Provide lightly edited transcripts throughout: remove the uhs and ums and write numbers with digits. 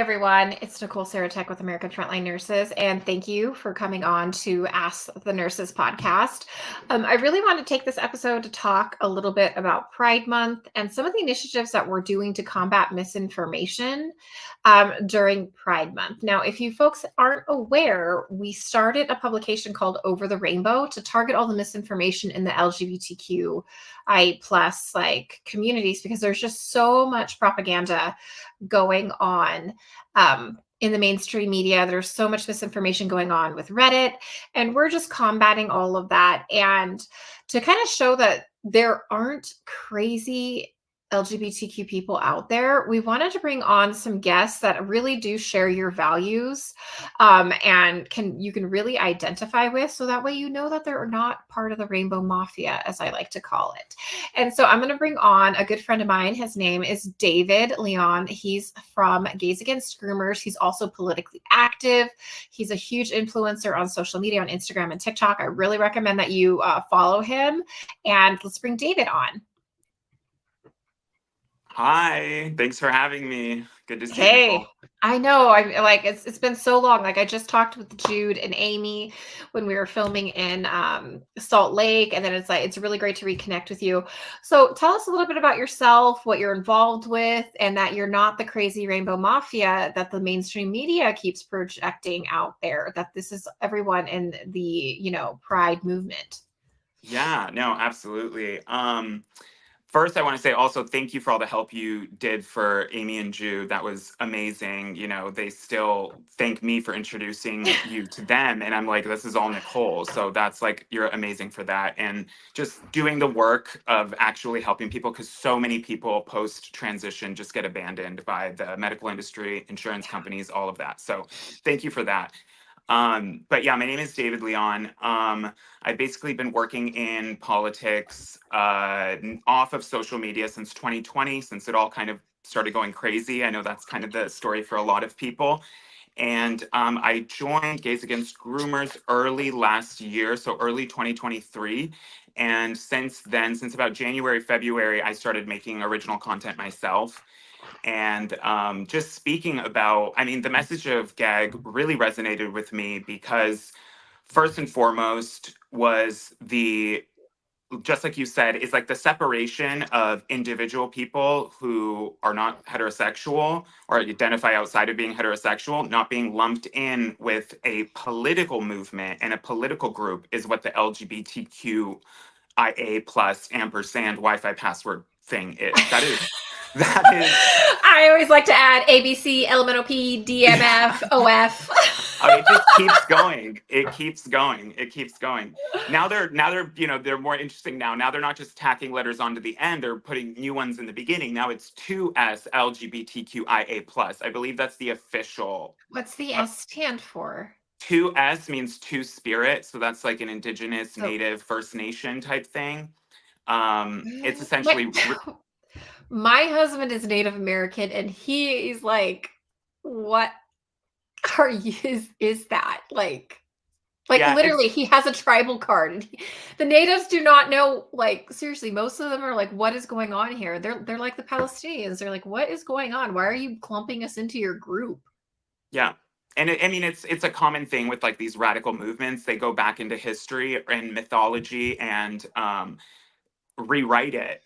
everyone, it's Nicole Saratek with American Frontline Nurses, and thank you for coming on to Ask the Nurses podcast. I really want to take this episode to talk a little bit about Pride Month and some of the initiatives that we're doing to combat misinformation during Pride Month. Now, if you folks aren't aware, we started a publication called Over the Rainbow to target all the misinformation in the LGBTQI plus communities, because there's just so much propaganda going on in the mainstream media. There's so much misinformation going on with Reddit, and we're just combating all of that. And to kind of show that there aren't crazy LGBTQ people out there, we wanted to bring on some guests that really do share your values and you can really identify with, so that way you know that they're not part of the rainbow mafia, as I like to call it. And so I'm going to bring on a good friend of mine. His name is David Leon. He's from Gays Against Groomers. He's also politically active. He's a huge influencer on social media, on Instagram and TikTok. I really recommend that you follow him. And let's bring David on. Hi, thanks for having me. Good to see you, Hey, Nicole. I know. I'm like, it's been so long. Like, I just talked with Jude and Amy when we were filming in Salt Lake, and then it's really great to reconnect with you. So tell us a little bit about yourself, what you're involved with, and that you're not the crazy rainbow mafia that the mainstream media keeps projecting out there, that this is everyone in the, Pride movement. Yeah, no, absolutely. First, I want to say also thank you for all the help you did for Amy and Jude. That was amazing. They still thank me for introducing you to them. And I'm like, this is all Nicole. So that's like, you're amazing for that. And just doing the work of actually helping people, because so many people post-transition just get abandoned by the medical industry, insurance companies, all of that. So thank you for that. But yeah, my name is David Leon. I've basically been working in politics off of social media since 2020, since it all kind of started going crazy. I know that's kind of the story for a lot of people. And I joined Gays Against Groomers early last year, so early 2023. And since then, since about January, February, I started making original content myself. And just speaking about, the message of GAG really resonated with me because first and foremost was just like you said, is like the separation of individual people who are not heterosexual or identify outside of being heterosexual, not being lumped in with a political movement and a political group is what the LGBTQIA plus ampersand Wi-Fi password thing is. That is. I always like to add ABC, LMNOP, DMF, OF. It just keeps going. It keeps going. It keeps going. Now they're they're more interesting now. Now they're not just tacking letters onto the end, they're putting new ones in the beginning. Now it's 2S LGBTQIA plus. I believe that's the official. What's the S stand for? 2S means two spirit, so that's like an indigenous, native, First Nation type thing. It's essentially my husband is Native American, and he's like, what are you, is that like yeah, literally he has a tribal card, and the natives do not know, like, seriously, most of them are like, what is going on here? They're like the Palestinians. They're like, what is going on? Why are you clumping us into your group? Yeah. And it's a common thing with like these radical movements. They go back into history and mythology and rewrite it,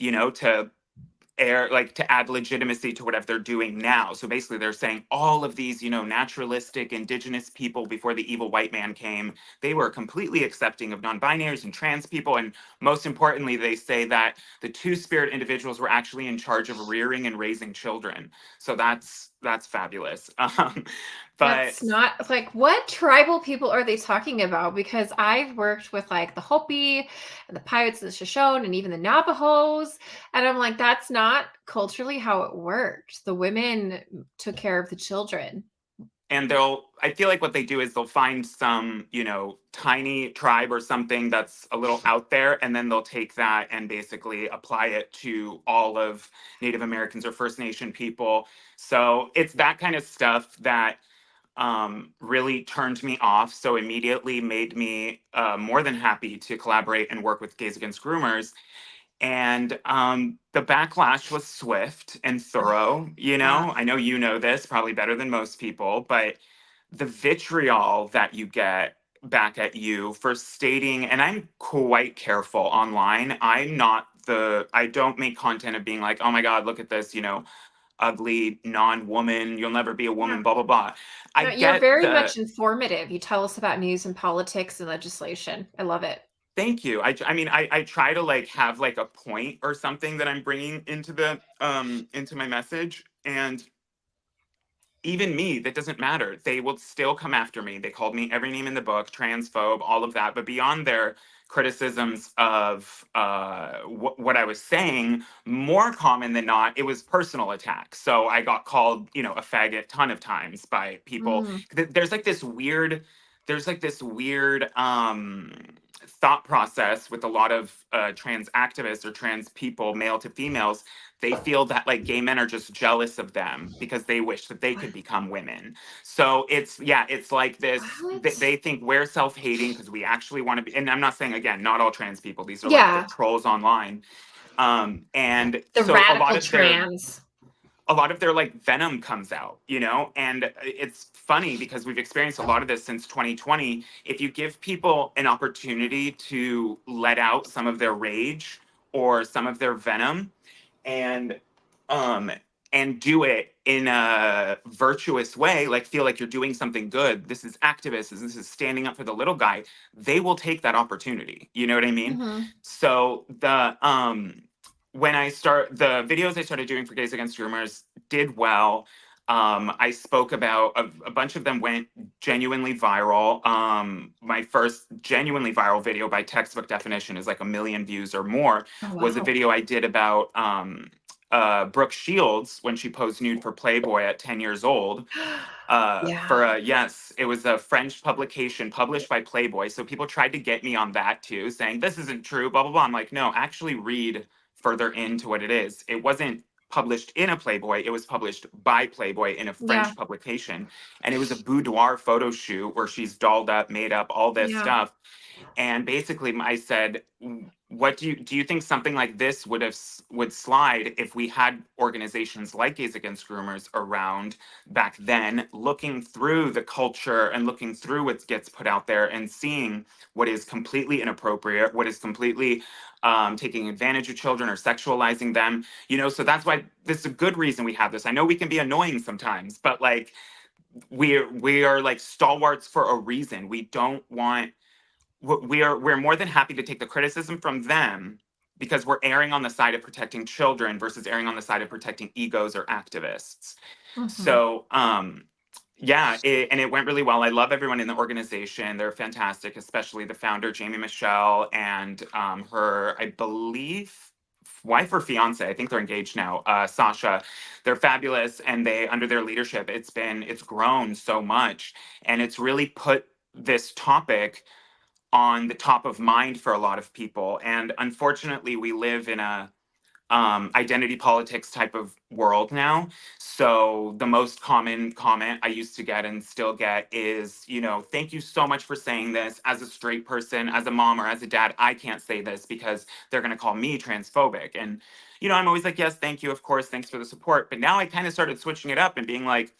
to add legitimacy to whatever they're doing now. So basically they're saying all of these, naturalistic indigenous people before the evil white man came, they were completely accepting of non-binaries and trans people. And most importantly, they say that the two-spirit individuals were actually in charge of rearing and raising children. So that's fabulous. But that's not like, what tribal people are they talking about? Because I've worked with like the Hopi and the Paiutes and the Shoshone and even the Navajos, and I'm like, that's not culturally how it worked. The women took care of the children. And I feel like what they do is they'll find some, tiny tribe or something that's a little out there, and then they'll take that and basically apply it to all of Native Americans or First Nation people. So it's that kind of stuff that really turned me off. So immediately made me more than happy to collaborate and work with Gays Against Groomers. And the backlash was swift and thorough. Yeah. I know you know this probably better than most people, but the vitriol that you get back at you for stating, and I'm quite careful online. I don't make content of being like, oh my God, look at this, ugly non-woman, you'll never be a Yeah. woman, blah, blah, blah. I No, you're get very the much informative. You tell us about news and politics and legislation. I love it. Thank you. I mean, I try to like have like a point or something that I'm bringing into my message, and even me, that doesn't matter. They will still come after me. They called me every name in the book, transphobe, all of that. But beyond their criticisms of what I was saying, more common than not, it was personal attacks. So I got called, a faggot ton of times by people. Mm. There's like this weird thought process with a lot of trans activists or trans people, male to females. They feel that like gay men are just jealous of them because they wish that they could become women. So it's like this. What? They think we're self-hating because we actually want to be. And I'm not saying, again, not all trans people. These are like the Yeah, trolls online. And the so a lot radical of their trans. like venom comes out, and it's funny because we've experienced a lot of this since 2020. If you give people an opportunity to let out some of their rage or some of their venom, and um and do it in a virtuous way, like feel like you're doing something good, this is activism, this is standing up for the little guy, they will take that opportunity, you know what I mean? Hmm. So the videos I started doing for Gays Against Groomers did well. I spoke about a bunch of them went genuinely viral. My first genuinely viral video by textbook definition is like 1 million views or more. Oh, Was a wow. video I did about Brooke Shields when she posed nude for Playboy at 10 years old. Yeah. Yes, it was a French publication published by Playboy. So people tried to get me on that too, saying this isn't true, blah blah blah. I'm like, no, actually read further into what it is. It wasn't published in a Playboy, it was published by Playboy in a Yeah. French publication. And it was a boudoir photo shoot where she's dolled up, made up, all this Yeah. stuff. And basically I said, what do you think something like this would slide if we had organizations like Gays Against Groomers around back then, looking through the culture and looking through what gets put out there and seeing what is completely inappropriate, what is completely taking advantage of children or sexualizing them, so that's why this is a good reason we have this. I know we can be annoying sometimes, but like we are like stalwarts for a reason. We don't want we're more than happy to take the criticism from them because we're erring on the side of protecting children versus erring on the side of protecting egos or activists. Hmm. So yeah, and it went really well. I love everyone in the organization. They're fantastic, especially the founder, Jamie Michelle, and her, I believe, wife or fiance. I think they're engaged now, Sasha. They're fabulous, and under their leadership, it's grown so much, and it's really put this topic on the top of mind for a lot of people. And unfortunately, we live in a identity politics type of world now. So the most common comment I used to get and still get is, thank you so much for saying this. As a straight person, as a mom or as a dad, I can't say this because they're going to call me transphobic. And, I'm always like, yes, thank you. Of course. Thanks for the support. But now I kind of started switching it up and being like,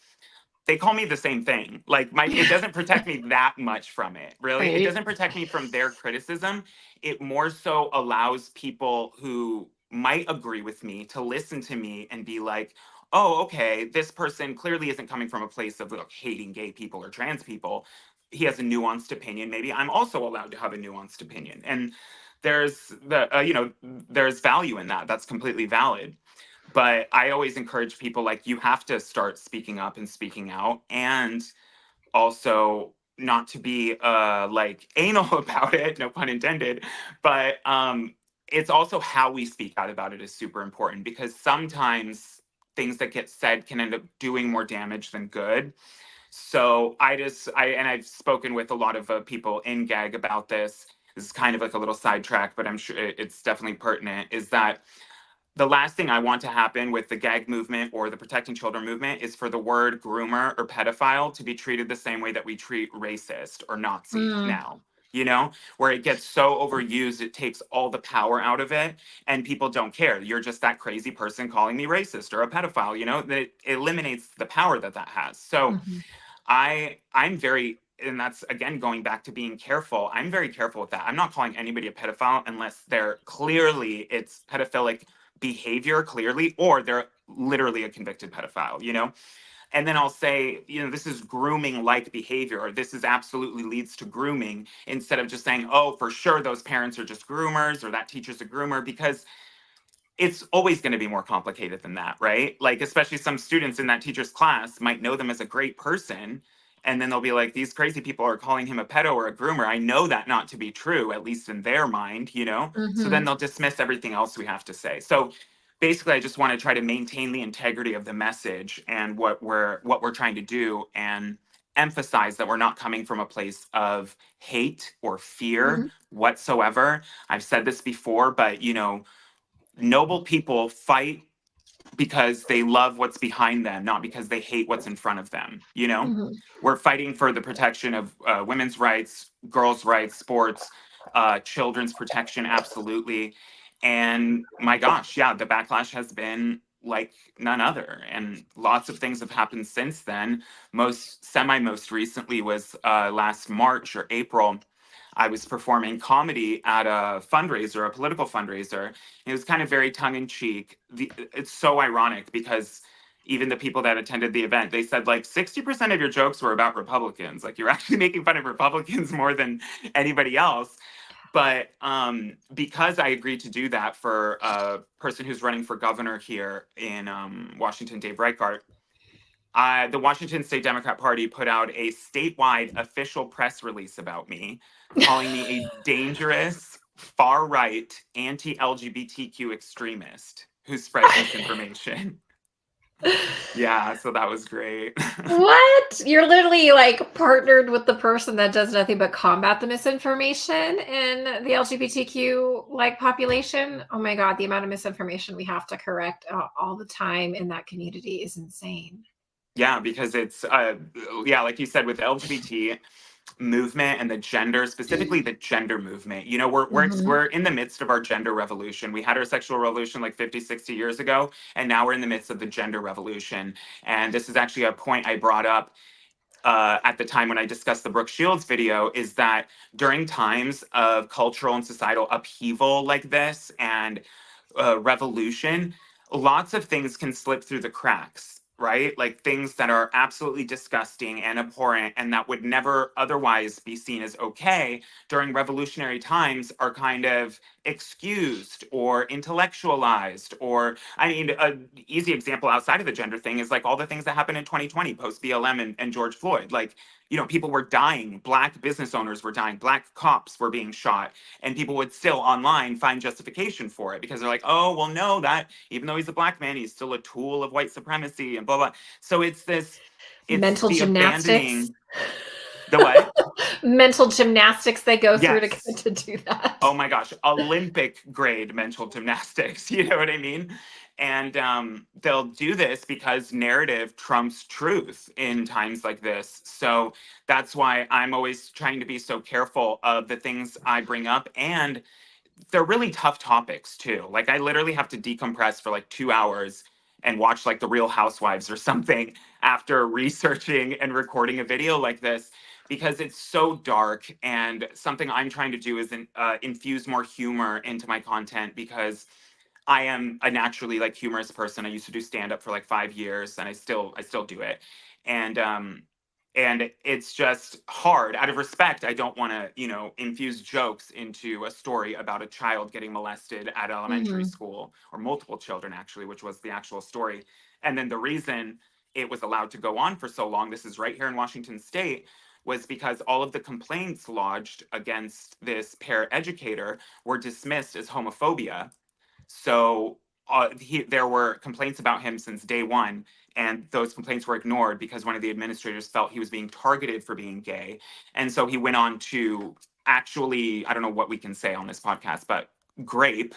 they call me the same thing. Like it doesn't protect me that much from it. Really. It Right. doesn't protect me from their criticism. It more so allows people who might agree with me to listen to me and be like, oh, okay, this person clearly isn't coming from a place of like hating gay people or trans people. He has a nuanced opinion. Maybe I'm also allowed to have a nuanced opinion. And there's value in that. That's completely valid. But I always encourage people, like, you have to start speaking up and speaking out, and also not to be like anal about it, no pun intended. But it's also how we speak out about it is super important, because sometimes things that get said can end up doing more damage than good. So I've spoken with a lot of people in GAG about this. This is kind of like a little sidetrack, but I'm sure it's definitely pertinent. Is that the last thing I want to happen with the gag movement or the protecting children movement is for the word groomer or pedophile to be treated the same way that we treat racist or Nazi Mm. now. you know, where it gets so overused, it takes all the power out of it and people don't care. You're just that crazy person calling me racist or a pedophile, you know, that it eliminates the power that that has. So Mhm. I'm very, and that's again going back to being careful. I'm very careful with that. I'm not calling anybody a pedophile unless they're clearly it's pedophilic behavior clearly, or they're literally a convicted pedophile, you know? And then I'll say, you know, this is grooming like behavior, or this is absolutely leads to grooming, instead of just saying, oh, for sure those parents are just groomers or that teacher's a groomer, because it's always going to be more complicated than that, right? Like, especially some students in that teacher's class might know them as a great person. And then they'll be like, these crazy people are calling him a pedo or a groomer. I know that not to be true, at least in their mind, you know? So then Mhm. they'll dismiss everything else we have to say. So basically, I just want to try to maintain the integrity of the message and what we're trying to do, and emphasize that we're not coming from a place of hate or fear Mhm. whatsoever. I've said this before, but you know, noble people fight because they love what's behind them, not because they hate what's in front of them. You know, Mhm. we're fighting for the protection of women's rights, girls' rights, sports, children's protection, absolutely. And my gosh, yeah, the backlash has been like none other, and lots of things have happened since then. Most recently was last March or April. I was performing comedy at a fundraiser, a political fundraiser. It was kind of very tongue in cheek. It's so ironic because even the people that attended the event, they said like 60% of your jokes were about Republicans. Like you're actually making fun of Republicans more than anybody else. But because I agreed to do that for a person who's running for governor here in Washington, Dave Reichart, the Washington State Democrat Party put out a statewide official press release about me, calling me a dangerous, far right, anti LGBTQ extremist who spreads misinformation. Yeah, so that was great. What? You're literally like partnered with the person that does nothing but combat the misinformation in the LGBTQ like population. Oh my God, the amount of misinformation we have to correct all the time in that community is insane. Yeah, because it's yeah, like you said, with the LGBT movement and the gender, specifically the gender movement. You know, Mhm. we're in the midst of our gender revolution. We had our sexual revolution like 50, 60 years ago, and now we're in the midst of the gender revolution. And this is actually a point I brought up at the time when I discussed the Brooke Shields video, is that during times of cultural and societal upheaval like this and revolution, lots of things can slip through the cracks, right? Like things that are absolutely disgusting and abhorrent and that would never otherwise be seen as okay during revolutionary times are kind of excused or intellectualized. Or, I mean, an easy example outside of the gender thing is like all the things that happened in 2020 post BLM and George Floyd. Like, you know, people were dying, black business owners were dying, black cops were being shot, and people would still online find justification for it because they're like, oh, well, no, that even though he's a black man, he's still a tool of white supremacy and blah, blah. So it's this, it's Mental the gymnastics. abandoning, the what? Mental gymnastics they go through Yes. to do that. Oh my gosh, Olympic grade mental gymnastics. You know what I mean? And they'll do this because narrative trumps truth in times like this. So that's why I'm always trying to be so careful of the things I bring up. And they're really tough topics too. Like I literally have to decompress for like 2 hours and watch like the Real Housewives or something after researching and recording a video like this, because it's so dark. And something I'm trying to do is infuse more humor into my content, because I am a naturally like humorous person. I used to do stand up for like 5 years, and I still do it. And it's just hard. Out of respect, I don't want to, you know, infuse jokes into a story about a child getting molested at elementary Mhm. school, or multiple children actually, which was the actual story. And then the reason it was allowed to go on for so long, this is right here in Washington state, was because all of the complaints lodged against this paraeducator were dismissed as homophobia. So there were complaints about him since day one, and those complaints were ignored because one of the administrators felt he was being targeted for being gay. And so he went on to actually, I don't know what we can say on this podcast, but grape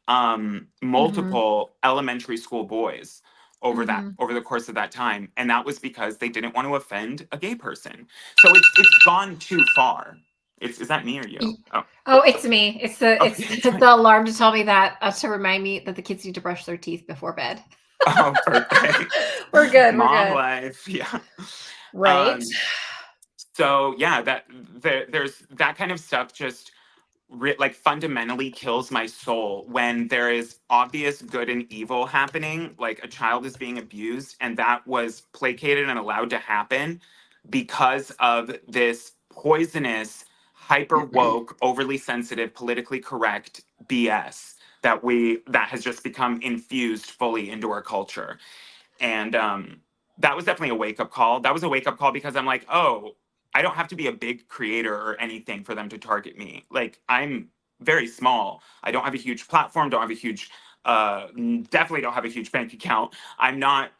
Mhm. multiple elementary school boys Mhm. over the course of that time, and that was because they didn't want to offend a gay person. So it's gone too far. Is that me or you? Y- Oh, Oh, it's me. It's okay, it's fine. the alarm to tell me that to remind me that the kids need to brush their teeth before bed. Oh, perfect. We're good. We're Mom good. life. Yeah. Right. Um, so yeah, there's that kind of stuff just like fundamentally kills my soul when there is obvious good and evil happening, like a child is being abused and that was placated and allowed to happen because of this poisonous, hyper woke, overly sensitive, politically correct BS that has just become infused fully into our culture. And that was definitely a wake up call. That was a wake up call because I'm like, oh, I don't have to be a big creator or anything for them to target me. Like, I'm very small. I don't have a huge platform, don't have a huge, definitely don't have a huge bank account. I'm not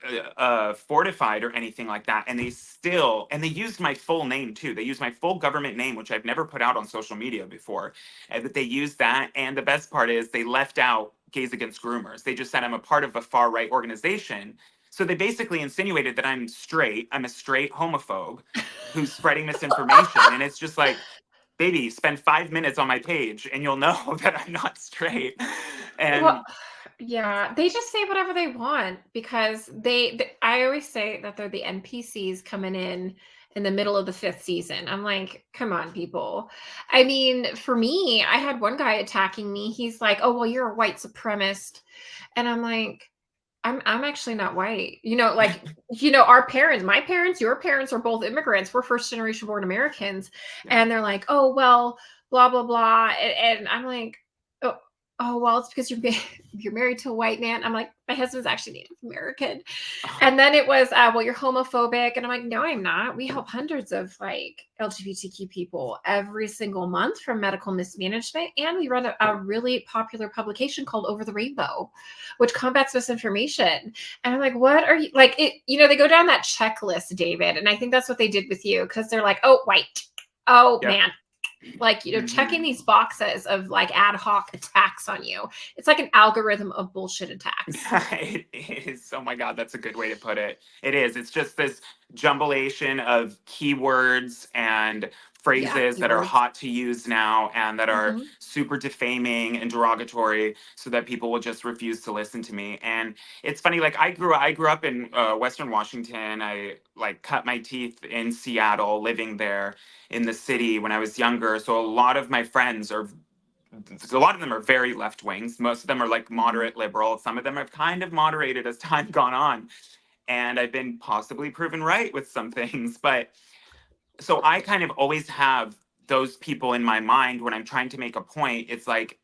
fortified or anything like that. And they used my full name too. They used my full government name, which I've never put out on social media before. And that they used that. And the best part is they left out Gays Against Groomers. They just said I'm a part of a far right organization, so they basically insinuated that I'm straight. I'm a straight homophobe who's spreading misinformation. And it's just like, baby, spend 5 minutes on my page and you'll know that I'm not straight. Well, And yeah, they just say whatever they want because I always say that they're the NPCs coming in the middle of the fifth season. I'm like, come on, people. I mean, for me, I had one guy attacking me. He's like, "Oh, well, you're a white supremacist," and I'm like, I'm actually not white. Like, our parents, my parents, your parents are both immigrants. We're first generation born Americans. yeah, And they're like, "Oh, well, blah, blah, blah." And I'm like, "Oh, oh, well, it's because you're married to a white man." I'm like, "My husband's actually Native American." And then it was, "Well, you're homophobic." And I'm like, "No, I'm not. We help hundreds of like LGBTQ people every single month from medical mismanagement. And we run a really popular publication called Over the Rainbow, which combats misinformation." And I'm like, "What are you like?" They go down that checklist, David. And I think that's what they did with you because they're like, "Oh, white. Oh, yep. man." Like, checking Hmm. these boxes of like ad hoc attacks on you. It's like an algorithm of bullshit attacks. It is. Oh my God, that's a good way to put it. It is. It's just this jumblation of keywords and Yeah, phrases that are keywords. hot to use now and that are Hmm. super defaming and derogatory so that people will just refuse to listen to me. And it's funny, like I grew up in Western Washington. I like cut my teeth in Seattle, living there in the city when I was younger. So a lot of them are very left wings. Most of them are like Hmm. moderate liberal. Some of them have kind of moderated as time gone on. And I've been possibly proven right with some things. But so I kind of always have those people in my mind when I'm trying to make a point. It's like,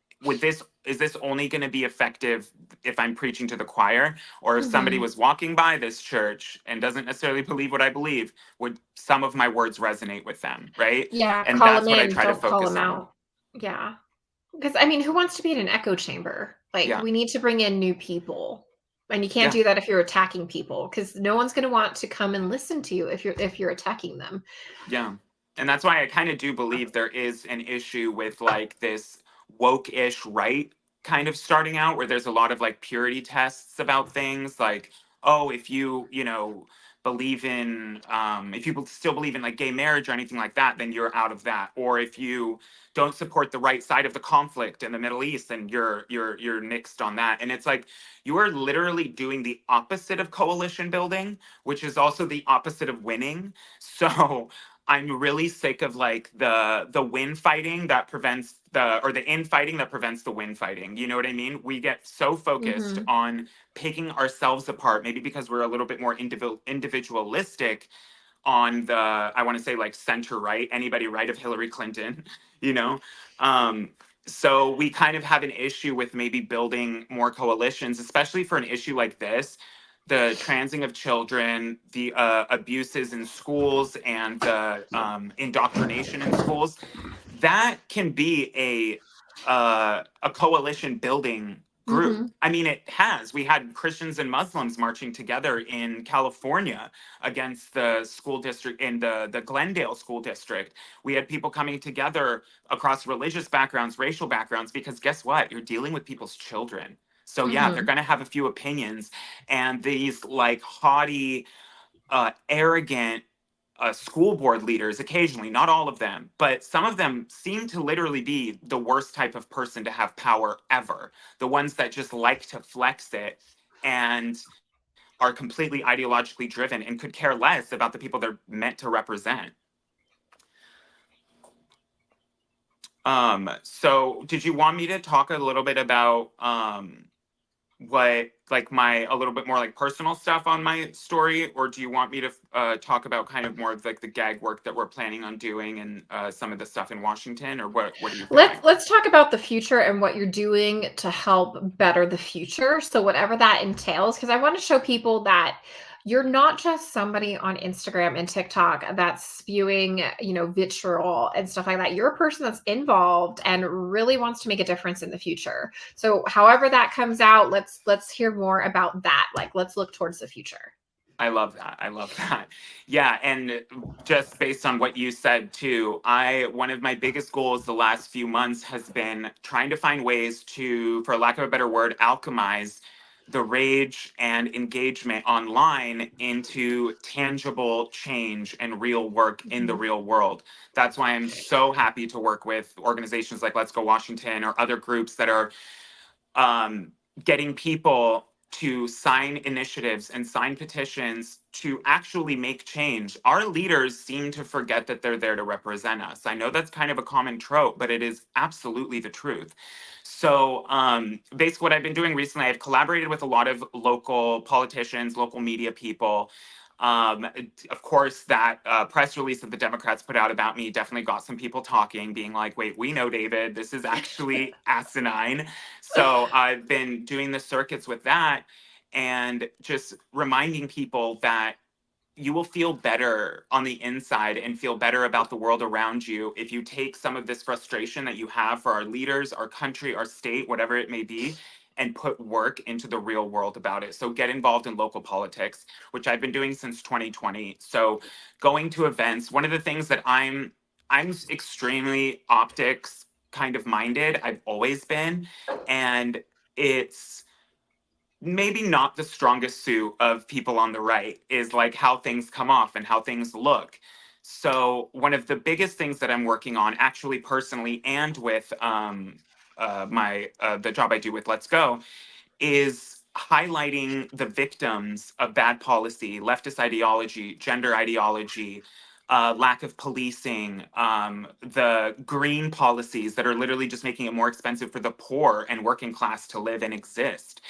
is this only going to be effective if I'm preaching to the choir? Or if somebody Hmm. was walking by this church and doesn't necessarily believe what I believe, would some of my words resonate with them? Right. Yeah, And call them that's what I in, try to don't call them focus on. out. Yeah. Because I mean, who wants to be in an echo chamber? Like, Yeah. we need to bring in new people. And you can't Yeah. do that if you're attacking people because no one's going to want to come and listen to you if you're attacking them. Yeah. And that's why I kind of do believe there is an issue with like this woke-ish right kind of starting out where there's a lot of like purity tests about things like, oh, if believe in if you still believe in like gay marriage or anything like that, then you're out of that. Or if you don't support the right side of the conflict in the Middle East, then you're nixed on that. And it's like you are literally doing the opposite of coalition building, which is also the opposite of winning. So I'm really sick of like the win fighting that prevents the or the infighting that prevents the win fighting. You know what I mean? We get so focused Hmm. on picking ourselves apart, maybe because we're a little bit more individualistic on the I want to say like center right, anybody right of Hillary Clinton, you know. Um, so we kind of have an issue with maybe building more coalitions, especially for an issue like this, the transing of children, the abuses in schools, and the indoctrination in schools. That can be a coalition building group. Hmm. I mean, it has. We had Christians and Muslims marching together in California against the school district in the Glendale school district. We had people coming together across religious backgrounds, racial backgrounds, because guess what? You're dealing with people's children. So yeah, they're Hmm. going to have a few opinions, and these like haughty, arrogant school board leaders occasionally, not all of them, but some of them seem to literally be the worst type of person to have power ever. The ones that just like to flex it and are completely ideologically driven and could care less about the people they're meant to represent. So did you want me to talk a little bit about what like my a little bit more like personal stuff on my story, or do you want me to talk about kind of more of like the gag work that we're planning on doing and some of the stuff in Washington, or what are you thinking? Let's talk about the future and what you're doing to help better the future. So whatever that entails, because I want to show people that you're not just somebody on Instagram and TikTok that's spewing, vitriol and stuff like that. You're a person that's involved and really wants to make a difference in the future. So however that comes out, let's hear more about that. Like let's look towards the future. I love that. I love that. Yeah, and just based on what you said too, one of my biggest goals the last few months has been trying to find ways to, for lack of a better word, alchemize the rage and engagement online into tangible change and real work in the Mhm. real world. That's why I'm so happy to work with organizations like Let's Go Washington or other groups that are um, getting people to sign initiatives and sign petitions to actually make change. Our leaders seem to forget that they're there to represent us. I know that's kind of a common trope, but it is absolutely the truth. So, basically, what I've been doing recently, I've collaborated with a lot of local politicians, local media people. Of course, that press release that the Democrats put out about me definitely got some people talking, being like, wait, we know David, this is actually asinine. So I've been doing the circuits with that and just reminding people that you will feel better on the inside and feel better about the world around you if you take some of this frustration that you have for our leaders, our country, our state, whatever it may be, and put work into the real world about it. So get involved in local politics, which I've been doing since 2020. So going to events, one of the things that I'm extremely optics kind of minded. I've always been, and it's maybe not the strongest suit of people on the right is like how things come off and how things look. So one of the biggest things that I'm working on, actually personally, and with my the job I do with Let's Go, is highlighting the victims of bad policy, leftist ideology, gender ideology. Lack of policing, the green policies that are literally just making it more expensive for the poor and working class to live and exist.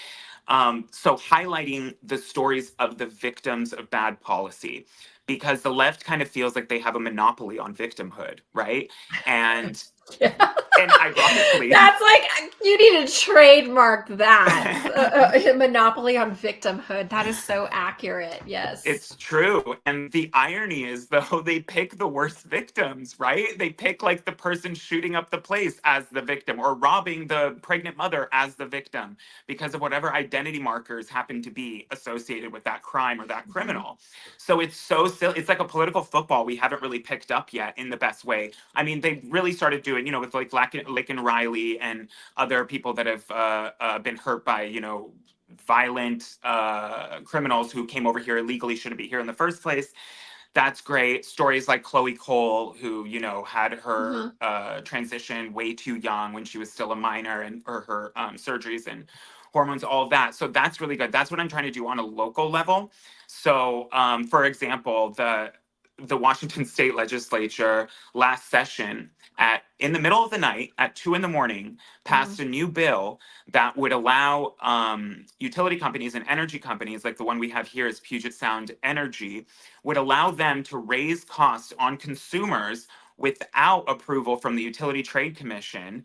So highlighting the stories of the victims of bad policy, because the left kind of feels like they have a monopoly on victimhood, right? And Yeah. and ironically, That's like you need to trademark that. A monopoly on victimhood. That is so accurate. Yes. it's true. And the irony is, though, they pick the worst victims, right? They pick like the person shooting up the place as the victim or robbing the pregnant mother as the victim because of whatever identity markers happen to be associated with that crime or that Mhm. criminal. So it's so silly. It's like a political football we haven't really picked up yet in the best way. I mean, they really started doing, with like Lincoln Riley and other people that have been hurt by, violent criminals who came over here illegally, shouldn't be here in the first place. That's great. Stories like Chloe Cole, who had her Mhm. transition way too young when she was still a minor, and or her surgeries and hormones, all of that. So that's really good. That's what I'm trying to do on a local level. So, for example, the Washington State Legislature last session in the middle of the night at 2 a.m. Mhm. passed a new bill that would allow utility companies and energy companies, like the one we have here is Puget Sound Energy, would allow them to raise costs on consumers without approval from the Utility Trade Commission,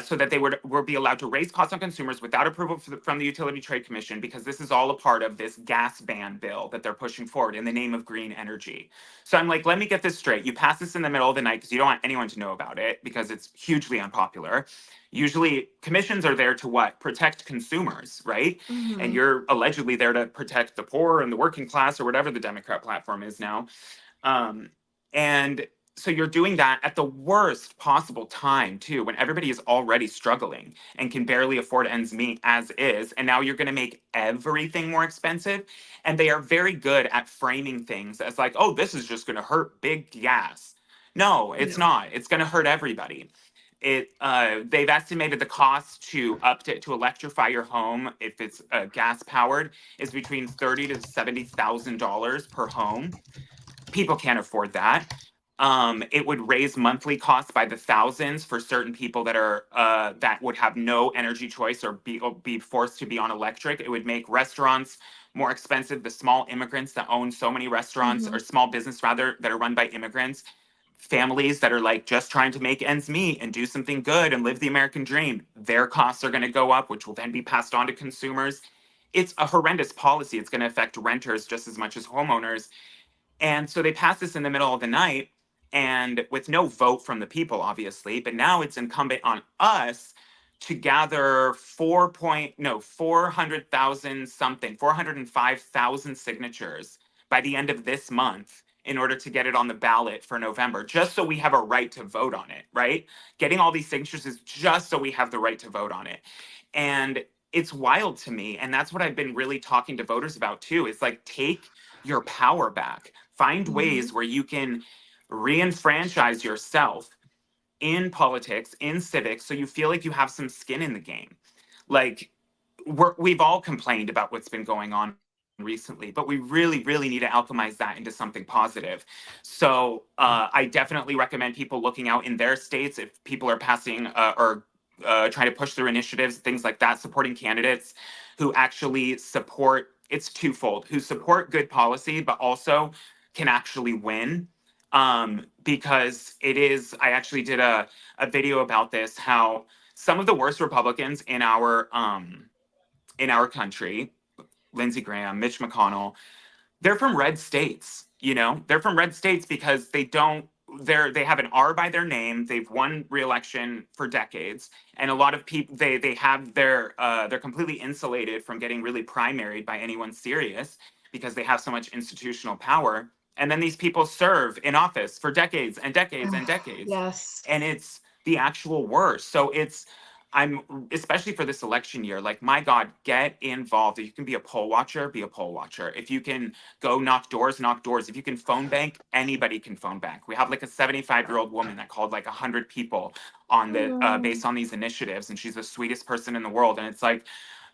so that they would be allowed to raise costs on consumers without approval from the Utility Trade Commission, because this is all a part of this gas ban bill that they're pushing forward in the name of green energy. So I'm like, let me get this straight. You pass this in the middle of the night because you don't want anyone to know about it because it's hugely unpopular. Usually commissions are there to what? Protect consumers, right? And Mhm. you're allegedly there to protect the poor and the working class or whatever the Democrat platform is now. Um, and so you're doing that at the worst possible time too, when everybody is already struggling and can barely afford ends meet as is, and now you're going to make everything more expensive. And they are very good at framing things as like, oh, this is just going to hurt big gas. No, it's No. not. It's going to hurt everybody. They've estimated the cost to electrify your home if it's gas powered is between $30,000 to $70,000 per home. People can't afford that. It would raise monthly costs by the thousands for certain people that would have no energy choice or be forced to be on electric. It would make restaurants more expensive. The small immigrants that own so many restaurants, or Mhm. small business rather, that are run by immigrants, families that are like just trying to make ends meet and do something good and live the American dream, their costs are going to go up, which will then be passed on to consumers. It's a horrendous policy. It's going to affect renters just as much as homeowners. And so they passed this in the middle of the night and with no vote from the people, obviously. But now it's incumbent on us to gather 400,000 something, 405,000 signatures by the end of this month in order to get it on the ballot for November, just so we have a right to vote on it, right? Getting all these signatures is just so we have the right to vote on it. And it's wild to me. And that's what I've been really talking to voters about too. Is like, take your power back. Find ways Mhm. where you can re-enfranchise yourself in politics, in civics, so you feel like you have some skin in the game. Like, we've all complained about what's been going on recently, but we really, really need to alchemize that into something positive. So I definitely recommend people looking out in their states if people are passing or trying to push through initiatives, things like that, supporting candidates who actually support. It's twofold: who support good policy, but also can actually win. Because it is, I actually did a video about this, how some of the worst Republicans in our country, Lindsey Graham, Mitch McConnell, they're from red states. They're from red states because they have an R by their name. They've won re-election for decades, and a lot of people they're completely insulated from getting really primaried by anyone serious because they have so much institutional power. And then these people serve in office for decades and decades and Ugh, decades, yes. and it's the actual worst. So I'm especially for this election year, like, my God, get involved. If you can be a poll watcher, be a poll watcher. If you can go knock doors, knock doors. If you can phone bank, anybody can phone bank. We have like a 75-year-old woman that called like 100 people on the Mm. based on these initiatives, and she's the sweetest person in the world. And it's like,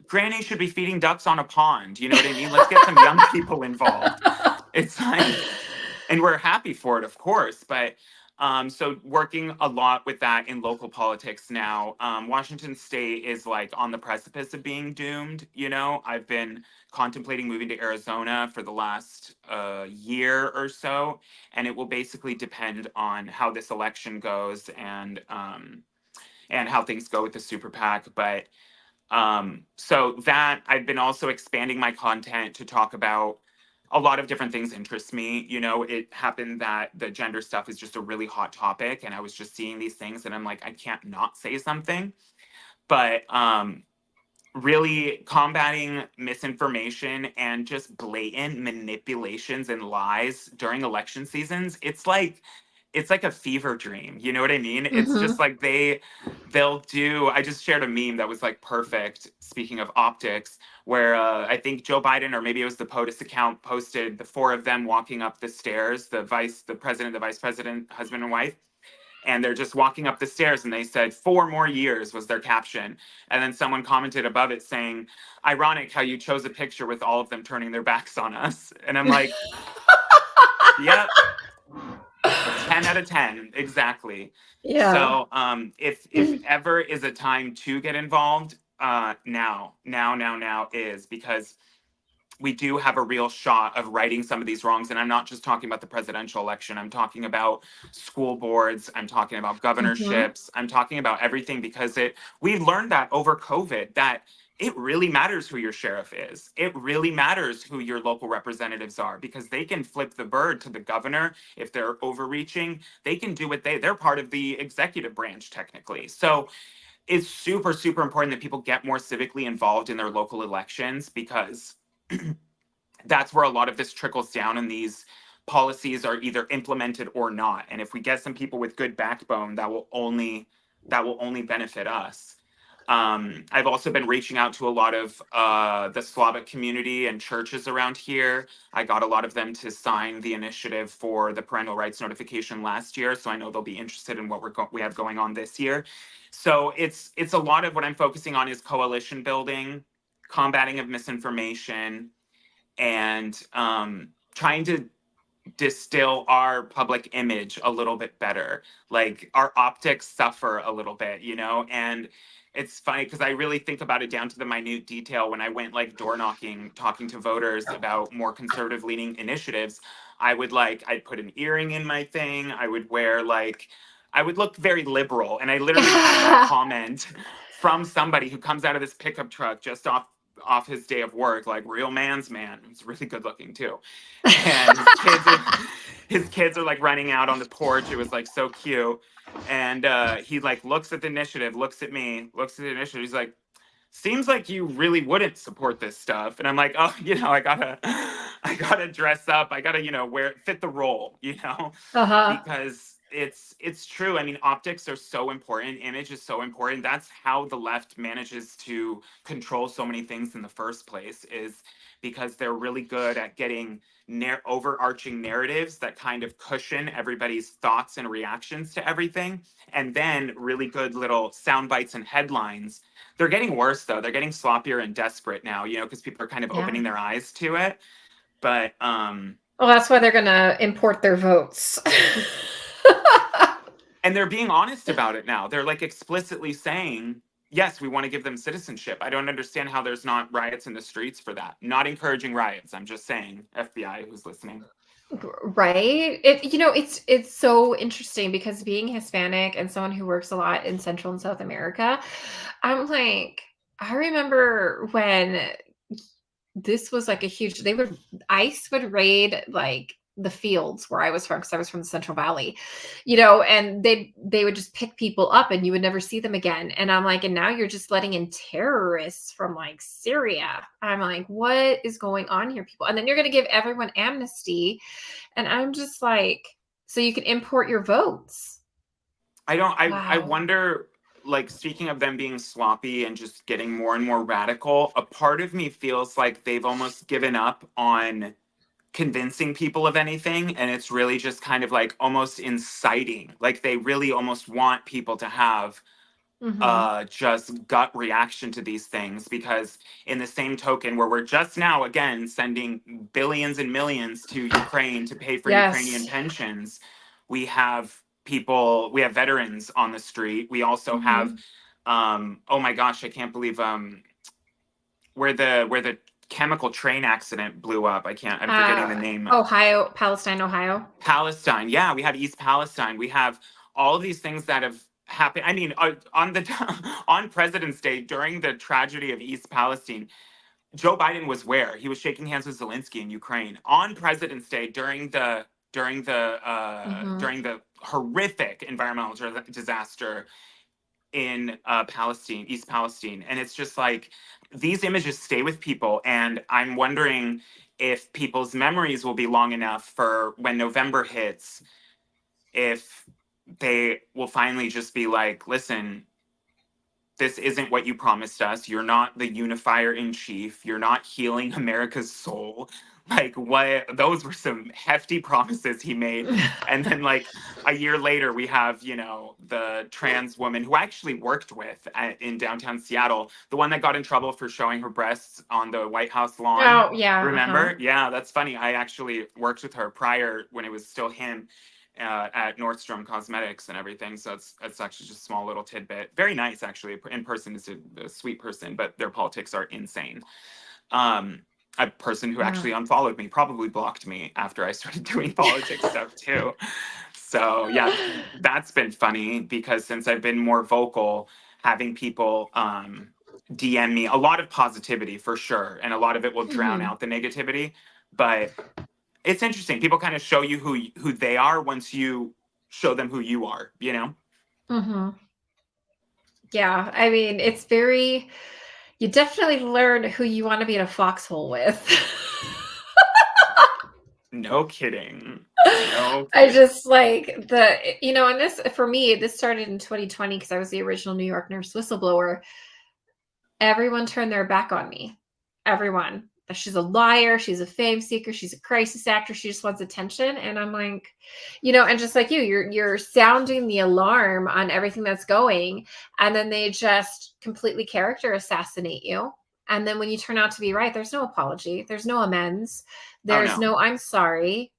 Granny should be feeding ducks on a pond. You know what I mean? Let's get some young people involved. It's like, and we're happy for it, of course. But so working a lot with that in local politics now. Washington State is like on the precipice of being doomed. I've been contemplating moving to Arizona for the last year or so, and it will basically depend on how this election goes and how things go with the super PAC. But so that I've been also expanding my content to talk about a lot of different things interest me. It happened that the gender stuff is just a really hot topic, and I was just seeing these things, and I'm like, I can't not say something. But really combating misinformation and just blatant manipulations and lies during election seasons, it's like a fever dream. You know what I mean? It's just Mhm. like they'll do. I just shared a meme that was like perfect, speaking of optics, where I think Joe Biden, or maybe it was the POTUS account, posted the four of them walking up the stairs, the president, the vice president, husband and wife, and they're just walking up the stairs, and they said 4 more years was their caption. And then someone commented above it saying, ironic how you chose a picture with all of them turning their backs on us. And I'm like, yep, 10 out of 10, exactly. Yeah. So if ever is a time to get involved, now is, because we do have a real shot of righting some of these wrongs. And I'm not just talking about the presidential election. I'm talking about school boards. I'm talking about Mhm. governorships. I'm talking about everything, because we've learned that over COVID, that it really matters who your sheriff is. It really matters who your local representatives are, because they can flip the bird to the governor if they're overreaching. They can do what they're part of the executive branch technically. So it's super, super important that people get more civically involved in their local elections, because that's where a lot of this trickles down in these policies are either implemented or not. And if we get some people with good backbone, that will only benefit us. I've also been reaching out to a lot of the Slavic community and churches around here. I got a lot of them to sign the initiative for the parental rights notification last year, so I know they'll be interested in what we have going on this year. So it's a lot of what I'm focusing on is coalition building, combating of misinformation, and trying to distill our public image a little bit better. Like our optics suffer a little bit, you know? And it's funny because I really think about it down to the minute detail. When I went like door knocking, talking to voters about more conservative leaning initiatives, I'd put an earring in my thing. I would look very liberal. And I literally had that comment from somebody who comes out of this pickup truck just off his day of work, like real man's man. It's really good looking too. And his kids are like running out on the porch. It was like so cute. And he like looks at the initiative, looks at me, looks at the initiative. He's like, seems like you really wouldn't support this stuff. And I'm like, oh, I gotta dress up. I gotta, fit the role, Uh-huh. because it's true. I mean, optics are so important. Image is so important. That's how the left manages to control so many things in the first place, is because they're really good at getting overarching narratives that kind of cushion everybody's thoughts and reactions to everything, and then really good little sound bites and headlines. They're getting worse though. They're getting sloppier and desperate now, because people are kind of opening their eyes to it. But well, that's why they're gonna import their votes. and they're being honest about it now. They're like explicitly saying, yes, we want to give them citizenship. I don't understand how there's not riots in the streets for that. Not encouraging riots. I'm just saying, FBI who's listening. Right. It's so interesting because being Hispanic and someone who works a lot in Central and South America, I'm like, I remember when this was like a huge, ICE would raid like the fields where I was from, because I was from the Central Valley, and they would just pick people up and you would never see them again. And I'm like, and now you're just letting in terrorists from like Syria. I'm like, what is going on here, people? And then you're going to give everyone amnesty. And I'm just like, so you can import your votes. I wonder, like, speaking of them being sloppy and just getting more and more radical, a part of me feels like they've almost given up on convincing people of anything, and it's really just kind of like almost inciting. Like they really almost want people to have just gut reaction to these things, because in the same token where we're just now again sending billions and millions to Ukraine to pay for Ukrainian pensions, we have veterans on the street. We also have oh my gosh, I can't believe where the chemical train accident blew up. I'm forgetting the name. Palestine. Yeah, we have East Palestine. We have all of these things that have happened. I mean, on President's Day, during the tragedy of East Palestine, Joe Biden was where? He was shaking hands with Zelensky in Ukraine. On President's Day, during the horrific environmental disaster in Palestine, East Palestine. And it's just like, these images stay with people. And I'm wondering if people's memories will be long enough for when November hits, if they will finally just be like, listen, this isn't what you promised us. You're not the unifier in chief. You're not healing America's soul. Like, what? Those were some hefty promises he made. And then, like, a year later, we have, the trans woman who I actually worked with in downtown Seattle, the one that got in trouble for showing her breasts on the White House lawn. Oh, yeah. Remember? Yeah, that's funny. I actually worked with her prior, when it was still him. At Nordstrom Cosmetics and everything. So it's actually just a small little tidbit. Very nice, actually. In person is a sweet person, but their politics are insane. A person who actually unfollowed me, probably blocked me after I started doing politics stuff too. So yeah, that's been funny, because since I've been more vocal, having people DM me, a lot of positivity for sure, and a lot of it will drown out the negativity, but it's interesting. People kind of show you who they are once you show them who you are, Yeah, I mean, you definitely learn who you want to be in a foxhole with. No kidding. No I kidding. just like and this for me, this started in 2020 because I was the original New York nurse whistleblower. Everyone turned their back on me. Everyone. She's a liar. She's a fame seeker. She's a crisis actor. She just wants attention. And I'm like, and just like you're sounding the alarm on everything that's going, and then they just completely character assassinate you. And then when you turn out to be right, there's no apology. There's no amends. Oh There's no. no I'm sorry.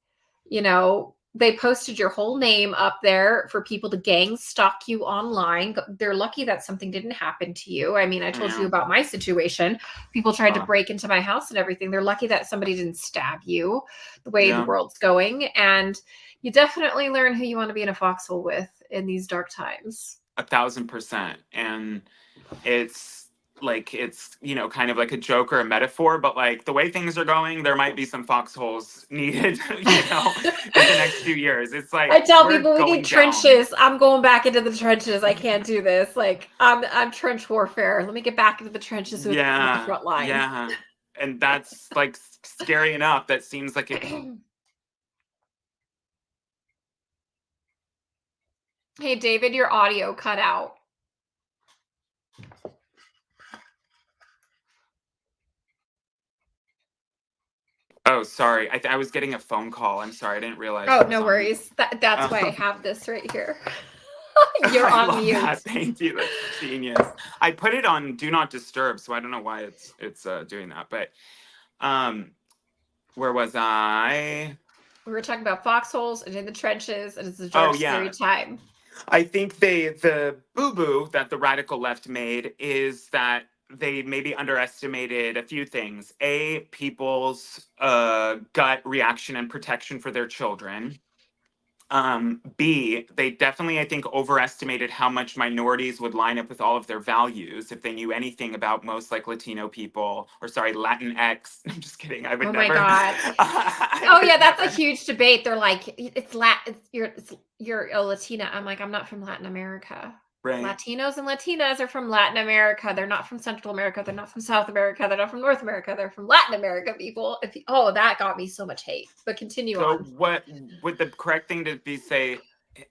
They posted your whole name up there for people to gang stalk you online. They're lucky that something didn't happen to you. I mean, I I told you know. about my situation. People tried to Oh, break into my house and everything. They're lucky that somebody didn't stab you the way the yeah. world's going. And you definitely learn who you want to be in a foxhole with in these dark times. 1,000%. And it's kind of like a joke or a metaphor, but like the way things are going, there might be some foxholes needed, in the next few years. It's I like tell we're people we need going down. trenches. I'm going back into the trenches. I can't do this. Like I'm trench warfare. Let me get back into the trenches with the Yeah, front line. yeah. And that's like scary enough. That seems like it. Hey David, your audio cut out. Oh, sorry. I was getting a phone call. I'm sorry. I didn't realize Oh, I was no on mute. worries. That's why I Um, have this right here. You're I on love mute. that. Thank you. That's genius. I put it on do not disturb, so I don't know why it's doing that. But um, where was I? We were talking about foxholes and in the trenches, and it's a Oh dark, scary yeah. time. I think the boo-boo that the radical left made is that they maybe underestimated a few things. A, people's gut reaction and protection for their children. B, they definitely, I think, overestimated how much minorities would line up with all of their values if they knew anything about most like Latino people, or sorry, Latinx. I'm just kidding. I would Oh my never. God. I Oh would yeah, that's a never. huge debate. They're like, you're a Latina. I'm like, I'm not from Latin America. Right. Latinos and Latinas are from Latin America. They're not from Central America. They're not from South America. They're not from North America. They're from Latin America, people. That got me so much hate. But continue So on. what would the correct thing to be say?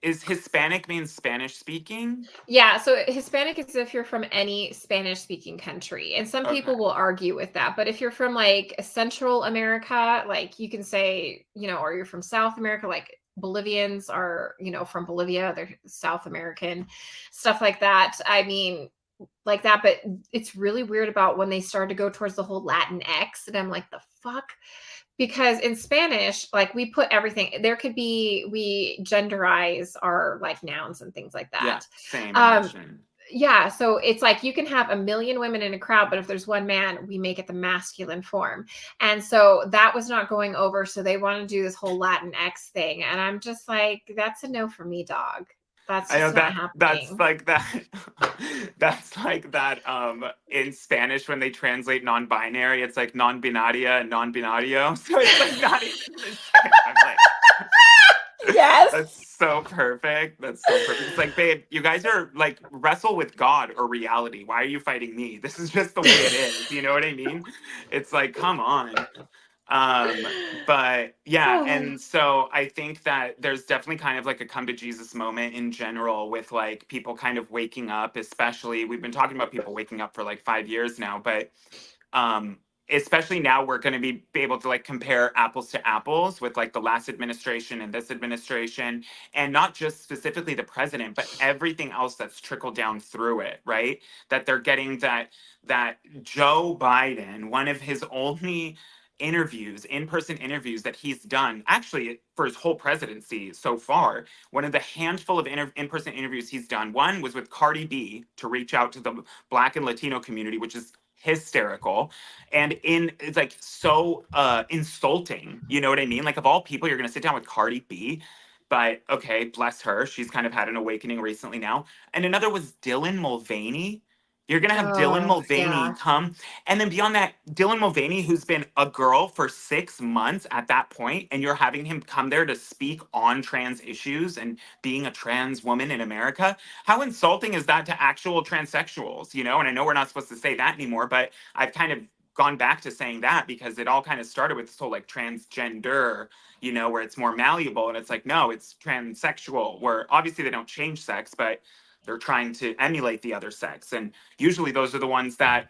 Is Hispanic means Spanish speaking? Yeah, so Hispanic is if you're from any Spanish speaking country. And some Okay. people will argue with that. But if you're from like Central America, like you can say, or you're from South America, like Bolivians are, from Bolivia, they're South American, stuff like that. I mean, like that, but it's really weird about when they started to go towards the whole Latin X, and I'm like, the fuck? Because in Spanish, like we put everything, we genderize our like nouns and things like Yeah. that. Same Um, emotion. yeah, so it's like you can have a million women in a crowd, but if there's one man, we make it the masculine form. And so that was not going over. So they want to do this whole Latin X thing. And I'm just like, that's a no for me, dog. That's I know just not that's happening. like that that's like that in Spanish when they translate non-binary, it's like non-binaria and non-binario. So it's like not even the same. I'm like Yes. that's so perfect. That's so perfect. It's like, babe, you guys are like wrestle with God or reality. Why are you fighting me? This is just the way it is. You know what I mean? It's like, come on. Um, but yeah, Oh, and so I think that there's definitely kind of like a come to Jesus moment in general with like people kind of waking up, especially we've been talking about people waking up for like 5 years now, but um especially now we're going to be able to like compare apples to apples with like the last administration and this administration, and not just specifically the president but everything else that's trickled down through it, right? That they're getting that Joe Biden, one of his only interviews, in-person interviews that he's done actually for his whole presidency so far, one of the handful of in-person interviews he's done, one was with Cardi B to reach out to the Black and Latino community, which is hysterical, and it's like so insulting, you know what I mean? Like of all people you're going to sit down with Cardi B, but okay, bless her, she's kind of had an awakening recently now. And another was Dylan Mulvaney. You're going to have Dylan yeah. Mulvaney come, and then beyond that, Dylan Mulvaney, who's been a girl for 6 months at that point, and you're having him come there to speak on trans issues and being a trans woman in America. How insulting is that to actual transsexuals, you know? And I know we're not supposed to say that anymore, but I've kind of gone back to saying that because it all kind of started with this whole like transgender, you know, where it's more malleable. And it's like, no, it's transsexual, where obviously they don't change sex, but they're trying to emulate the other sex. And usually those are the ones that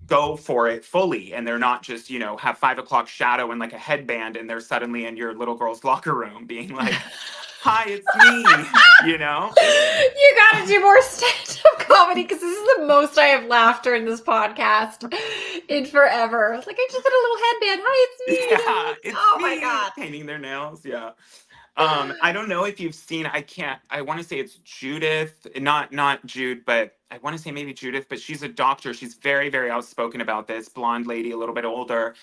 go for it fully, and they're not just, you know, have 5 o'clock shadow and like a headband and they're suddenly in your little girl's locker room being like, hi, it's me, you know? You gotta do more stand-up comedy because this is the most I have laughed during this podcast in forever. Like, I just did a little headband. Hi, it's me. Yeah, it's Oh my me god. painting their nails. Yeah. I don't know if you've seen, I want to say it's Judith, not Jude, but I want to say maybe Judith, but she's a doctor. She's very, very outspoken about this, blonde lady, a little bit older.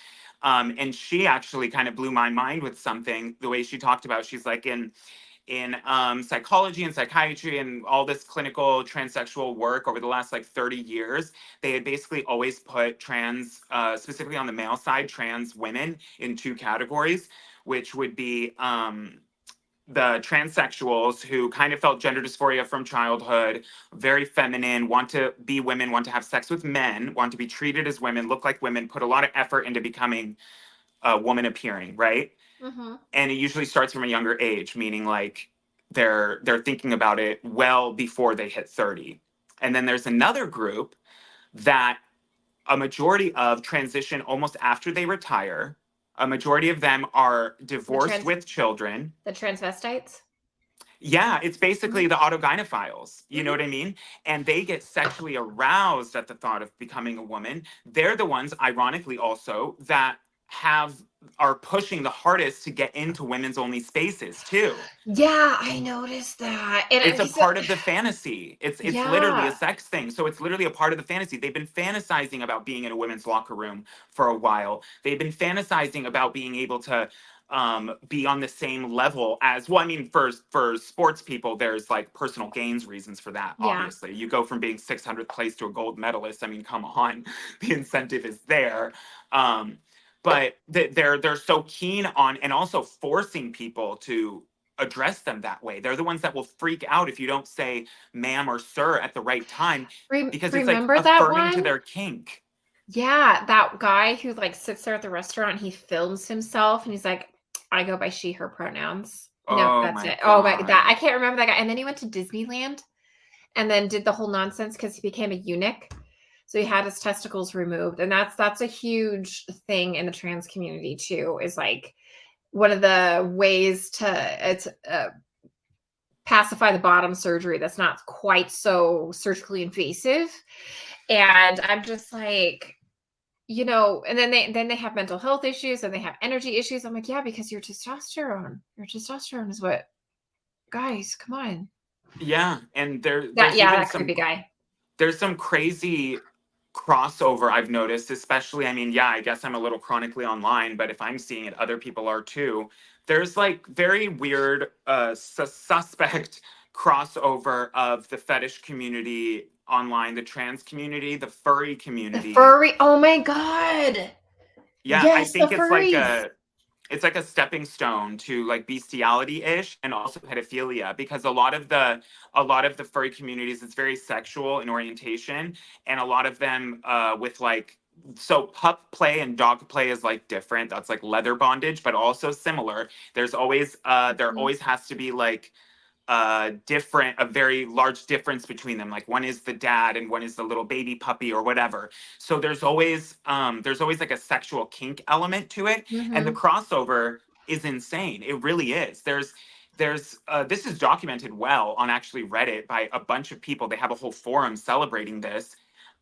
And she actually kind of blew my mind with something, the way she talked about, she's like in psychology and psychiatry and all this clinical transsexual work over the last like 30 years, they had basically always put trans, specifically on the male side, trans women in two categories, which would be the transsexuals who kind of felt gender dysphoria from childhood, very feminine, want to be women, want to have sex with men, want to be treated as women, look like women, put a lot of effort into becoming a woman appearing, right? Mm-hmm. And it usually starts from a younger age, meaning like they're thinking about it well before they hit 30. And then there's another group that a majority of transition almost after they retire. A majority of them are divorced with children. The transvestites. Yeah, it's basically Mm-hmm. the autogynephiles. You know Mm-hmm. what I mean? And they get sexually aroused at the thought of becoming a woman. They're the ones, ironically, also that have are pushing the hardest to get into women's only spaces too. Yeah, I noticed that. And It's a because part of the fantasy. It's literally a yeah. sex thing. So it's literally a part of the fantasy. They've been fantasizing about being in a women's locker room for a while. They've been fantasizing about being able to be on the same level as, well, I mean, for sports people, there's like personal gains reasons for that. Yeah. Obviously, you go from being 600th place to a gold medalist. I mean, come on, the incentive is there. Um, but they're so keen on, and also forcing people to address them that way. They're the ones that will freak out if you don't say ma'am or sir at the right time, because it's like Remember that affirming to one? their kink. Yeah, that guy who like sits there at the restaurant, he films himself and he's like, I go by she, her pronouns. No, Oh that's my it. Oh my that God. I can't remember that guy. And then he went to Disneyland and then did the whole nonsense because he became a eunuch. So he had his testicles removed. And that's a huge thing in the trans community too, is like one of the ways to it's pacify the bottom surgery that's not quite so surgically invasive. And I'm just like, and then they have mental health issues and they have energy issues. I'm like, yeah, because your testosterone is what, guys, come on. Yeah, and That there's yeah, even that creepy guy. there's some crazy crossover I've noticed, especially, I mean, yeah, I guess I'm a little chronically online, but if I'm seeing it, other people are too. There's like very weird suspect crossover of the fetish community online, the trans community, the furry The community. furry, oh my god. Yeah, I Yes, the think furries. it's like a stepping stone to like bestiality-ish and also pedophilia, because a lot of the furry communities, it's very sexual in orientation, and a lot of them with like, so pup play and dog play is like different. That's like leather bondage, but also similar. There Mhm. always has to be like a very large difference between them. Like one is the dad and one is the little baby puppy or whatever. So there's always like a sexual kink element to it, and the Mhm. crossover is insane. It really is. There's this is documented well on actually Reddit by a bunch of people. They have a whole forum celebrating this,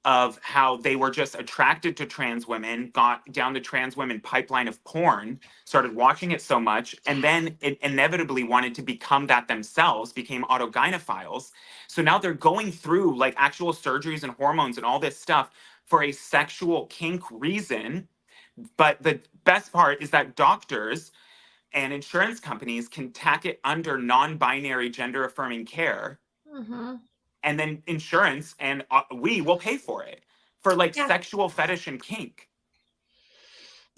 of how they were just attracted to trans women, got down the trans women pipeline of porn, started watching it so much, and then it inevitably wanted to become that themselves, became autogynephiles. So now they're going through like actual surgeries and hormones and all this stuff for a sexual kink reason. But the best part is that doctors and insurance companies can tack it under non-binary gender affirming care, Mhm. and then insurance and we will pay for it for like Yeah. sexual fetish and kink.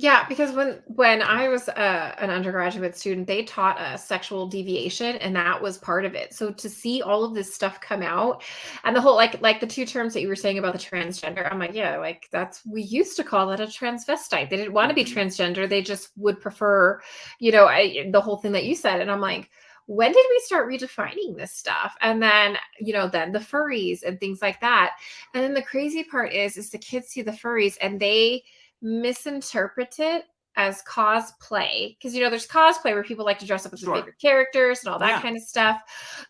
Yeah, because when I was an undergraduate student, they taught us sexual deviation, and that was part of it. So to see all of this stuff come out, and the whole like the two terms that you were saying about the transgender, I'm like, yeah, like that's we used to call that a transvestite. They didn't want to be Hmm. transgender; they just would prefer, the whole thing that you said. And I'm like, when did we start redefining this stuff? And then then the furries and things like that. And then the crazy part is the kids see the furries and they misinterpret it as cosplay because there's cosplay where people like to dress up as their Sure. favorite characters and all that Yeah. kind of stuff.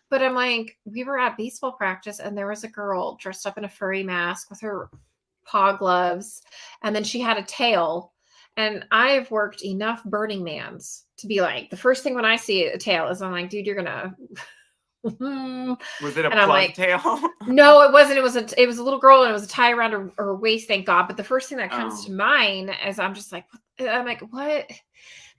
But I'm like, we were at baseball practice and there was a girl dressed up in a furry mask with her paw gloves, and then she had a tail. And I've worked enough Burning Mans to be like, the first thing when I see a tail is I'm like, dude, you're gonna and Was it a I'm plug like, tail? no, it wasn't. It was a little girl and it was a tie around her waist, thank God. But the first thing that comes to Oh, mind is I'm like, what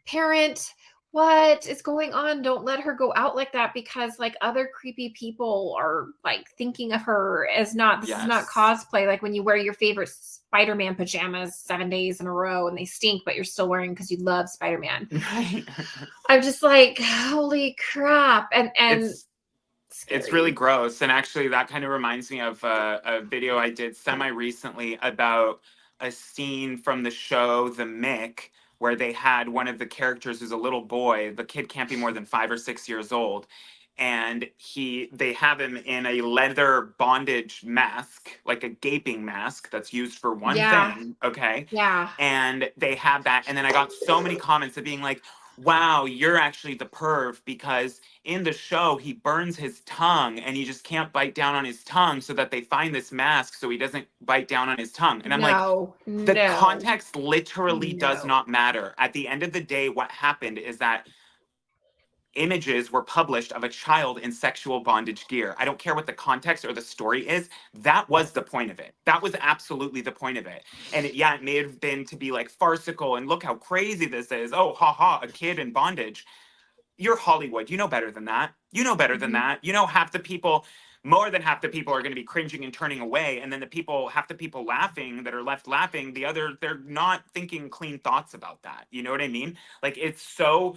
parent? What is going on? Don't let her go out like that because like other creepy people are like thinking of her as not this is not yes. cosplay. Like when you wear your favorite Spider-Man pajamas 7 days in a row and they stink, but you're still wearing because you love Spider-Man. Right. I'm just like, holy crap. And It's it's really scary. gross. And actually, that kind of reminds me of a video I did semi recently about a scene from the show The Mick, where they had one of the characters who's a little boy. The kid can't be more than 5 or 6 years old. And they have him in a leather bondage mask, like a gaping mask that's used for one Yeah. thing. Okay. Yeah. And they have that. And then I got so many comments of being like, wow, you're actually the perv because in the show he burns his tongue and he just can't bite down on his tongue so that they find this mask so he doesn't bite down on his tongue. And I'm like, No, the no, context literally does no. not matter. At the end of the day, what happened is that images were published of a child in sexual bondage gear. I don't care what the context or the story is. That was the point of it. That was absolutely the point of it. And yeah, it may have been to be like farcical and look how crazy this is. Oh, ha ha, a kid in bondage. You're Hollywood. You know better than that. You know better than Mhm. that. You know half the people, more than half the people are going to be cringing and turning away. And then half the people laughing that are left laughing, they're not thinking clean thoughts about that. You know what I mean? Like it's so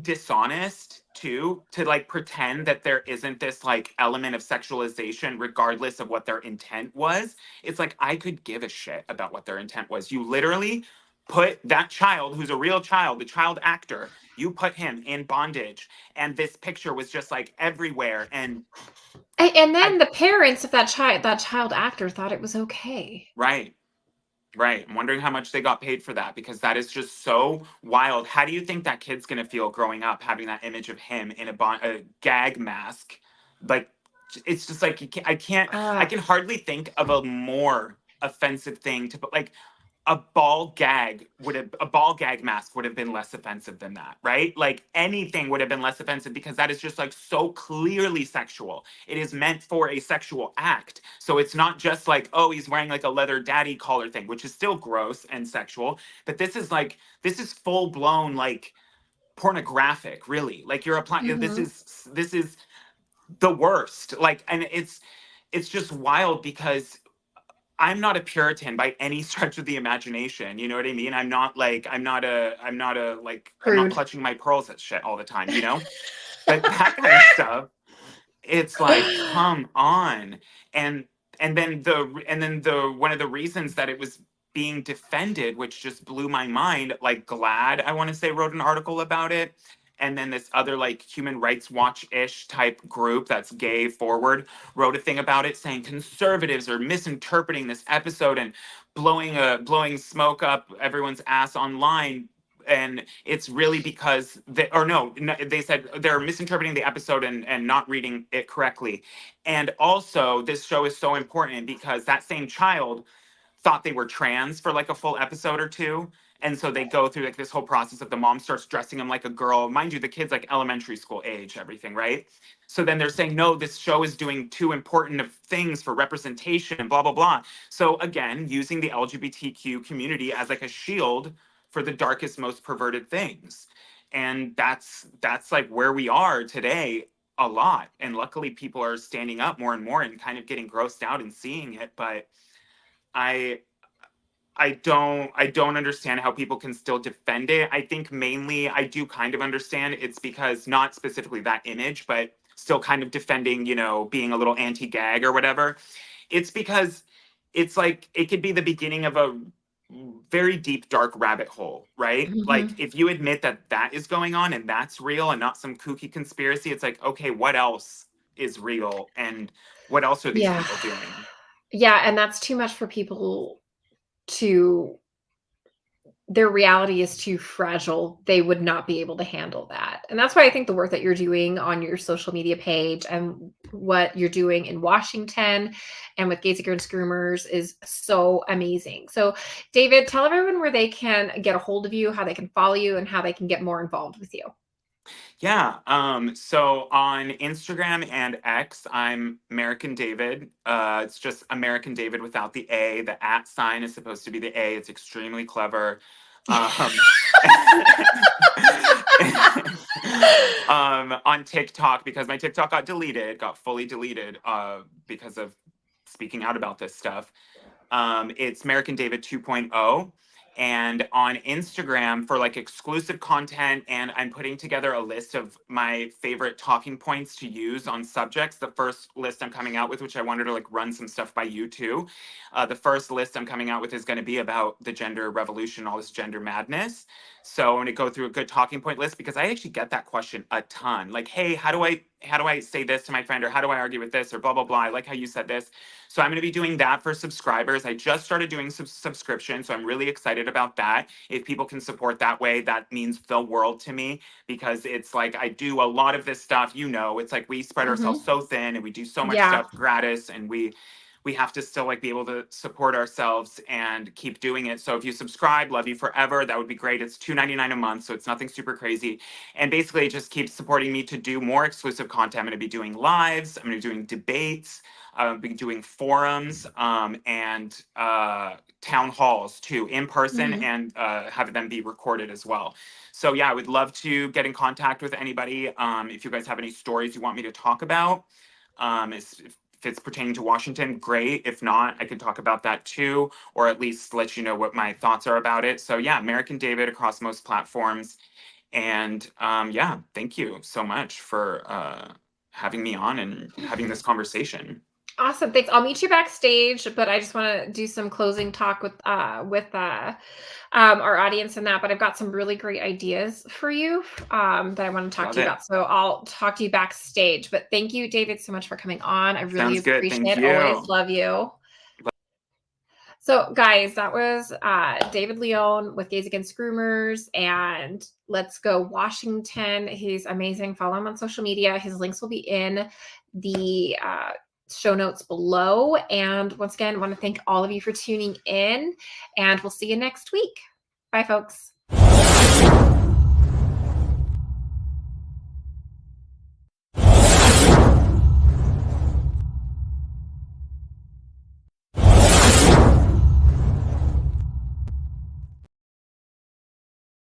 dishonest too to like pretend that there isn't this like element of sexualization regardless of what their intent was. It's like I could give a shit about what their intent was. You literally put that child who's a real child, the child actor, you put him in bondage, and this picture was just like everywhere. And And I then the parents of that child actor thought it was okay. right. Right. I'm wondering how much they got paid for that because that is just so wild. How do you think that kid's going to feel growing up having that image of him in a gag mask? Like, it's just like, I Uh, can hardly think of a more offensive thing to put. Like, a ball gag mask would have been less offensive than that, right? Like anything would have been less offensive because that is just like so clearly sexual. It is meant for a sexual act. So it's not just like, oh, he's wearing like a leather daddy collar thing, which is still gross and sexual. But this is full blown like pornographic, really. Like you're applying mhm. this is the worst. Like, and it's just wild because I'm not a Puritan by any stretch of the imagination. You know what I mean? I'm not Prude. clutching my pearls at shit all the time, you know? But that kind of stuff, it's like, come on. And and then the one of the reasons that it was being defended, which just blew my mind, like Glad, I want to say, wrote an article about it. And then this other like Human Rights Watch-ish type group that's gay forward wrote a thing about it saying conservatives are misinterpreting this episode and blowing smoke up everyone's ass online. And it's really because they said they're misinterpreting the episode and not reading it correctly. And also, this show is so important because that same child thought they were trans for like a full episode or two. And so they go through like this whole process of the mom starts dressing him like a girl. Mind you, the kid's like elementary school age, everything, right? So then they're saying, no, this show is doing too important of things for representation and blah, blah, blah. So again, using the LGBTQ community as like a shield for the darkest, most perverted things. And that's like where we are today a lot. And luckily people are standing up more and more and kind of getting grossed out and seeing it. But I I don't understand how people can still defend it. I think mainly I do kind of understand it's because not specifically that image, but still kind of defending, being a little anti-gag or whatever. It's because it's like it could be the beginning of a very deep dark rabbit hole, right? Like Mhm. if you admit that that is going on and that's real and not some kooky conspiracy, it's like, okay, what else is real and what else are these Yeah. people doing? Yeah, and that's too much for people to their reality is too fragile. They would not be able to handle that. And that's why I think the work that you're doing on your social media page and what you're doing in Washington and with Gays Against Groomers is so amazing. So, David, tell everyone where they can get a hold of you, how they can follow you, and how they can get more involved with you. Yeah. So on Instagram and X, I'm American David. It's just American David without the A. The at sign is supposed to be the A. It's extremely clever. Um, on TikTok, because my TikTok got fully deleted because of speaking out about this stuff. It's American David 2.0. And on Instagram for like exclusive content, and I'm putting together a list of my favorite talking points to use on subjects. The first list I'm coming out with, which I wanted to like run some stuff by you too. The first list I'm coming out with is going to be about the gender revolution, all this gender madness. So I'm going to go through a good talking point list because I actually get that question a ton. Like, hey, how do I say this to my friend, or how do I argue with this, or blah blah blah. I like how you said this. So I'm going to be doing that for subscribers. I just started doing subscription, so I'm really excited about that. If people can support that way, that means the world to me because it's like I do a lot of this stuff. It's like we spread ourselves Mhm. so thin and we do so much Yeah. stuff gratis, and we have to still like be able to support ourselves and keep doing it. So if you subscribe, love you forever. That would be great. It's $2.99 a month, so it's nothing super crazy. And basically, it just keeps supporting me to do more exclusive content. I'm going to be doing lives. I'm going to be doing debates. I'll be doing forums and town halls too, in person, Mhm. and have them be recorded as well. So yeah, I would love to get in contact with anybody. If you guys have any stories you want me to talk about, if it's pertaining to Washington, great. If not, I can talk about that too, or at least let you know what my thoughts are about it. So yeah, American David across most platforms. And yeah, thank you so much for having me on and having this conversation. Awesome. Thanks. I'll meet you backstage, but I just want to do some closing talk with our audience and that. But I've got some really great ideas for you that I want to talk Love to you it. about. So I'll talk to you backstage. But thank you, David, so much for coming on. I really Sounds good. appreciate Thank it. Always you. love you. So, guys, that was David Leone with Gays Against Groomers, and let's go Washington. He's amazing. Follow him on social media. His links will be in the show notes below. And once again, I want to thank all of you for tuning in, and we'll see you next week. Bye, folks.